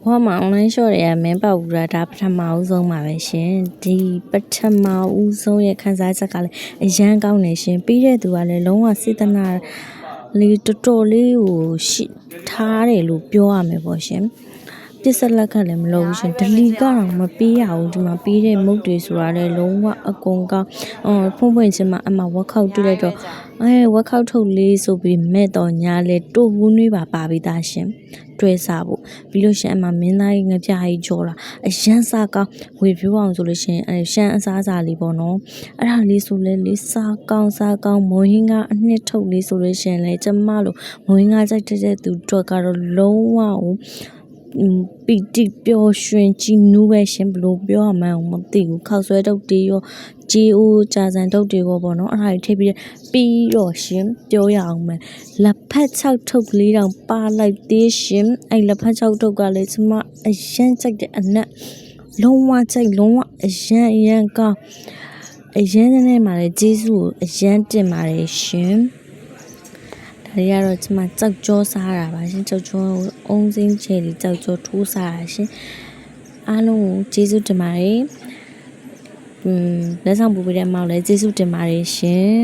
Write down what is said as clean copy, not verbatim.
ခွာမှာ online shop တွေကမင်းပေါက်ဘူးလားဒါပထမဦးဆုံးပါပဲရှင်ဒီပထမဦးဆုံးရဲ့ခန်းစားချက်ကလည်းအရန်ကောင်းနေရှင်ပြီးတဲ့သူကလည်းလုံးဝစေတနာလေးတော်တော်လေးကိုရှိထားတယ်လို့ပြောရမယ်ပေါ့ရှင်ပစ္စလက်ကလည်းမလုပ်ဘူးရှင်ဒလီကတော့မပေးရဘူးဒီမှာပေးတဲ့မုတ်တွေဆိုတာလည်းလုံးဝအကုန်ကောင်းဖုံးဖွင့်ချင်းမှာအမှဝက်ခောက်တွေ့လိုက်တော့ဝက်ခောက်ထုတ်လေးဆိုပြီးမဲ့တော်ညာလဲတို့ဘူးနွေးပါပြီးသားရှင်တွဲစားဖို့ပြီးလို့ရှင်အမှမင်းသားကြီးငပြားကြီးကြောလာအရန်စားကောင်းဝေဖြိုးအောင်ဆိုလို့ရှင်ရှမ်းအစားစားလေးပေါ့နော်အဲ့ဒါလေးဆိုလဲလေးစားကောင်းမွေးဟင်းကအနှစ်ထုတ်လေးဆိုလို့ရှင်လဲကျမလို့မွေးဟင်းကကြိုက်တဲ့သူတို့ကတော့လုံးဝပီတိပျော်ရွှင်ကြည်နူးပဲရှင်ဘလို့ပြောရမှန်းမသိဘူးခောက်ဆွဲတုတ်တွေရောဂျီအိုကြာစံတုတ်တွေရောပေါ့နော်အဲ့ဒါတွေထည့်ပြီးတော့ရှင်ပြောရအောင်မယ်လက်ဖက်6ထုတ်ကလေးတောင်ပါလိုက်သေးရှင်အဲ့လက်ဖက်6ထုတ်ကလည်းကျမအရန်ကြိုက်တဲ့အနက်လုံးဝကြိုက်လုံးဝအရန်ကောင်းအရန်နဲ့မှလည်းဂျေစုကိုအရန်တင်ပါတယ်ရှင်ဒါတွေကတော့ကျမကြောက်ကြောစားတာပါရှင်ကြောက်ကြောအုံးစင်းချယ်လေးကြောက်ကြောထိုးစားတာရှင်အားလုံးကိုကျေးဇူးတင်ပါတယ်လက်ဆောင်ပူပေးတဲ့မောင်လည်းကျေးဇူးတင်ပါတယ်ရှင်